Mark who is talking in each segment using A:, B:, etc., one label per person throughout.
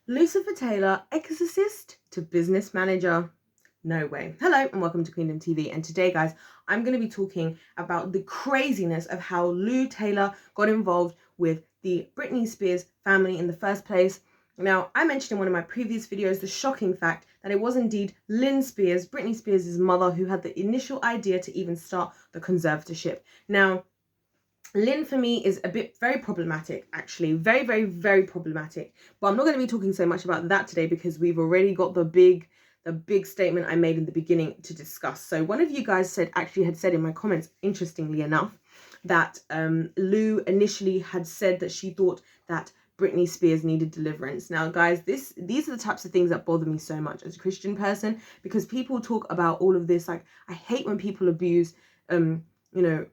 A: Loucifer Taylor, Exorcist to business manager. No way. Hello and welcome to Queendom TV. And today, guys, I'm going to be talking about the craziness of how Lou Taylor got involved with the Britney Spears family in the first place. Now, I mentioned in one of my previous videos the shocking fact that it was indeed Lynn Spears, Britney Spears' mother, who had the initial idea to even start the conservatorship. Now, Lynn for me is very problematic, actually. Very problematic. But I'm not going to be talking so much about that today because we've already got the big statement I made in the beginning to discuss. So one of you guys had said in my comments, interestingly enough, that Lou initially had said that she thought that Britney Spears needed deliverance. Now, guys, these are the types of things that bother me so much as a Christian person, because people talk about all of this. Like, I hate when people abuse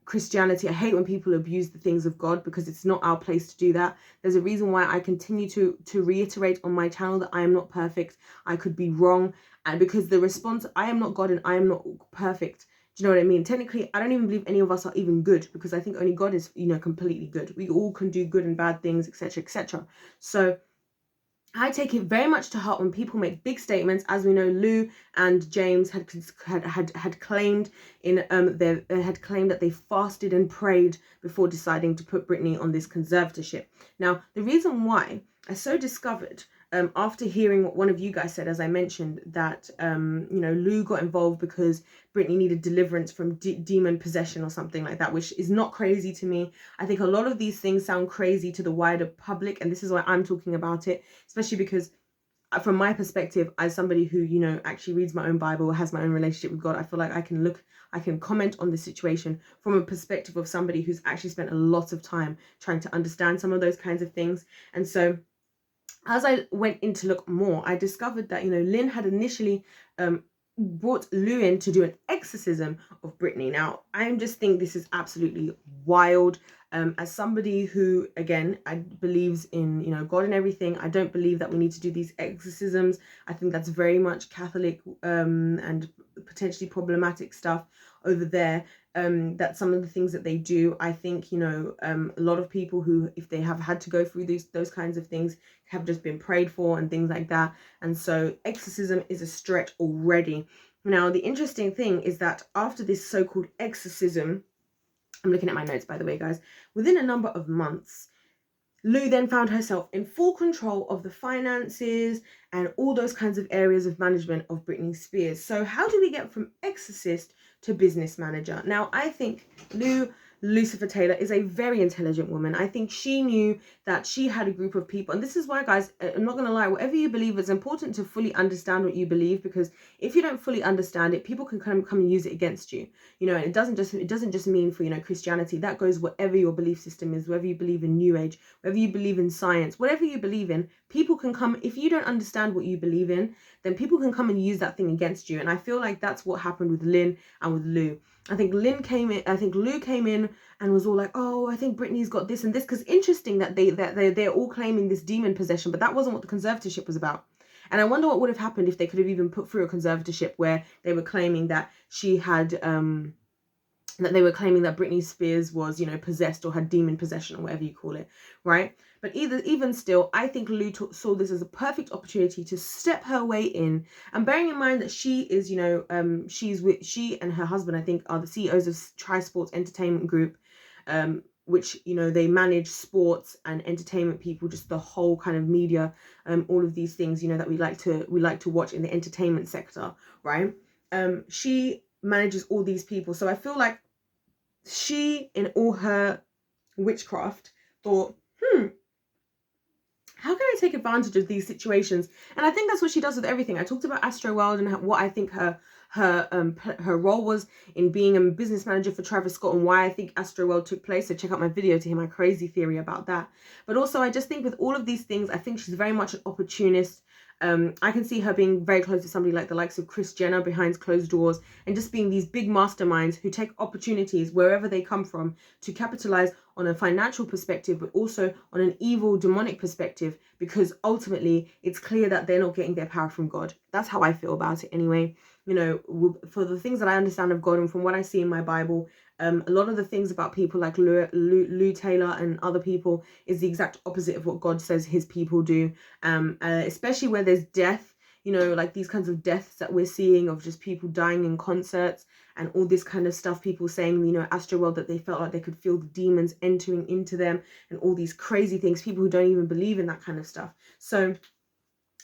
A: Christianity. I hate when people abuse the things of God, because it's not our place to do that. There's a reason why I continue to reiterate on my channel that I am not perfect. I could be wrong. And because the response, I am not God and I am not perfect. Do you know what I mean? Technically, I don't even believe any of us are even good, because I think only God is, completely good. We all can do good and bad things, etc., etc. So I take it very much to heart when people make big statements. As we know, Lou and James had claimed that they fasted and prayed before deciding to put Britney on this conservatorship. Now, the reason why I so discovered, after hearing what one of you guys said, as I mentioned, that Lou got involved because Britney needed deliverance from demon possession or something like that, which is not crazy to me. I think a lot of these things sound crazy to the wider public, and this is why I'm talking about it, especially because from my perspective, as somebody who actually reads my own Bible, has my own relationship with God, I feel like I can comment on the situation from a perspective of somebody who's actually spent a lot of time trying to understand some of those kinds of things. And so as I went in to look more, I discovered that, Lynn had initially brought Lou in to do an exorcism of Britney. Now, I just think this is absolutely wild. As somebody who, again, I believes in, God and everything, I don't believe that we need to do these exorcisms. I think that's very much Catholic and potentially problematic stuff over there. That some of the things that they do, I think, a lot of people who, if they have had to go through those kinds of things, have just been prayed for and things like that. And so exorcism is a stretch already. Now, the interesting thing is that after this so-called exorcism, I'm looking at my notes, by the way, guys, within a number of months, Lou then found herself in full control of the finances and all those kinds of areas of management of Britney Spears. So how do we get from exorcist to business manager? Now, I think Loucifer Taylor is a very intelligent woman. I think she knew that she had a group of people. And this is why, guys, I'm not going to lie, whatever you believe, it's important to fully understand what you believe, because if you don't fully understand it, people can come and use it against you. And it doesn't just mean for, Christianity. That goes whatever your belief system is, whether you believe in New Age, whether you believe in science, whatever you believe in, people can come. If you don't understand what you believe in, then people can come and use that thing against you. And I feel like that's what happened with Lynn and with Lou. I think Lou came in and was all like, oh, I think Britney's got this and this, because interesting that they're all claiming this demon possession, but that wasn't what the conservatorship was about. And I wonder what would have happened if they could have even put through a conservatorship where they were claiming that she had that Britney Spears was, possessed or had demon possession or whatever you call it, right? But even still, I think Lou saw this as a perfect opportunity to step her way in. And bearing in mind that she is, she and her husband, I think, are the CEOs of Tri Sports Entertainment Group, which, they manage sports and entertainment people, just the whole kind of media, all of these things, that we like to watch in the entertainment sector, right? She manages all these people. So I feel like she, in all her witchcraft, thought, how can I take advantage of these situations? And I think that's what she does with everything. I talked about Astroworld and what I think her role was in being a business manager for Travis Scott, and why I think Astroworld took place. So check out my video to hear my crazy theory about that. But also, I just think with all of these things, I think she's very much an opportunist. I can see her being very close to somebody like the likes of Kris Jenner behind closed doors, and just being these big masterminds who take opportunities wherever they come from to capitalize on a financial perspective, but also on an evil, demonic perspective, because ultimately it's clear that they're not getting their power from God. That's how I feel about it anyway. For the things that I understand of God and from what I see in my Bible, A lot of the things about people like Lou Taylor and other people is the exact opposite of what God says his people do, especially where there's death, you know, like these kinds of deaths that we're seeing of just people dying in concerts and all this kind of stuff, people saying, you know, Astroworld, that they felt like they could feel the demons entering into them and all these crazy things, people who don't even believe in that kind of stuff. So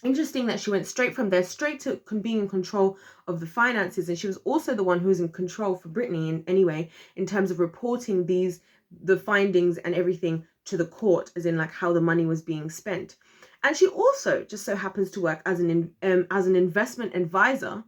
A: interesting that she went straight from there, straight to being in control of the finances. And she was also the one who was in control for Britney in anyway, in terms of reporting the findings and everything to the court, as in like how the money was being spent. And she also just so happens to work as an investment advisor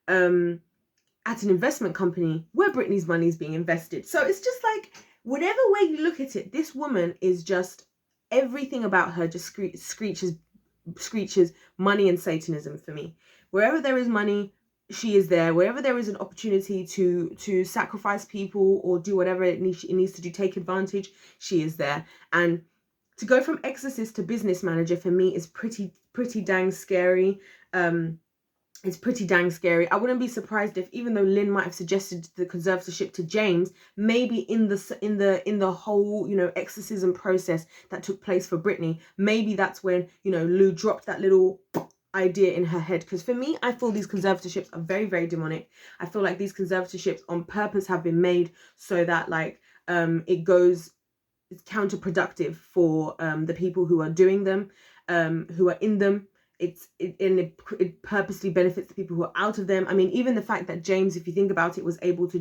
A: at an investment company where Britney's money is being invested. So it's just like, whatever way you look at it, this woman is just, everything about her just screeches money and Satanism for me. Wherever there is money, she is there. Wherever there is an opportunity to sacrifice people or do whatever it needs to do, take advantage, she is there. And to go from exorcist to business manager for me is pretty dang scary. It's pretty dang scary. I wouldn't be surprised if, even though Lynn might have suggested the conservatorship to James, maybe in the whole, you know, exorcism process that took place for Britney, maybe that's when, you know, Lou dropped that little idea in her head. Because for me, I feel these conservatorships are very, very demonic. I feel like these conservatorships on purpose have been made so that like it's counterproductive for the people who are doing them, who are in them. It purposely benefits the people who are out of them. I mean, even the fact that James, if you think about it, was able to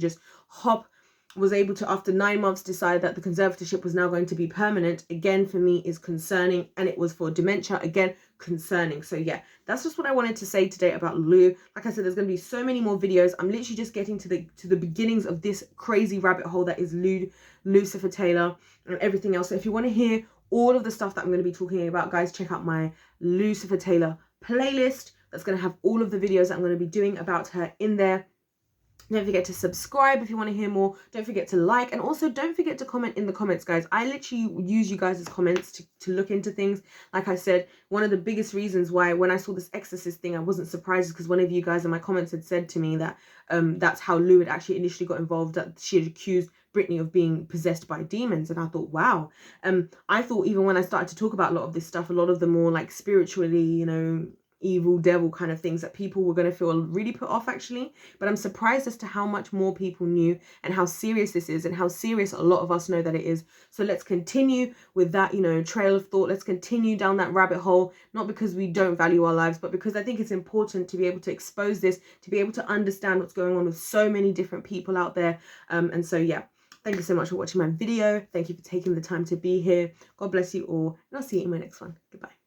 A: after 9 months decide that the conservatorship was now going to be permanent, again for me is concerning. And it was for dementia, again concerning. So yeah, that's just what I wanted to say today about Lou. Like I said, there's going to be so many more videos. I'm literally just getting to the beginnings of this crazy rabbit hole that is Loucifer Taylor and everything else. So if you want to hear all of the stuff that I'm going to be talking about, guys, check out my Loucifer Taylor playlist. That's going to have all of the videos that I'm going to be doing about her in there. Don't forget to subscribe if you want to hear more. Don't forget to like, and also don't forget to comment in the comments, guys. I literally use you guys' comments to look into things. Like I said, one of the biggest reasons why when I saw this Exorcist thing, I wasn't surprised, because one of you guys in my comments had said to me that that's how Lou had actually initially got involved, that she had accused Britney of being possessed by demons. And I thought, wow. I thought even when I started to talk about a lot of this stuff, a lot of the more like spiritually, you know, evil devil kind of things, that people were going to feel really put off actually. But I'm surprised as to how much more people knew and how serious this is, and how serious a lot of us know that it is. So let's continue with that, you know, trail of thought. Let's continue down that rabbit hole, not because we don't value our lives, but because I think it's important to be able to expose this, to be able to understand what's going on with so many different people out there. And so yeah, thank you so much for watching my video. Thank you for taking the time to be here. God bless you all, and I'll see you in my next one. Goodbye.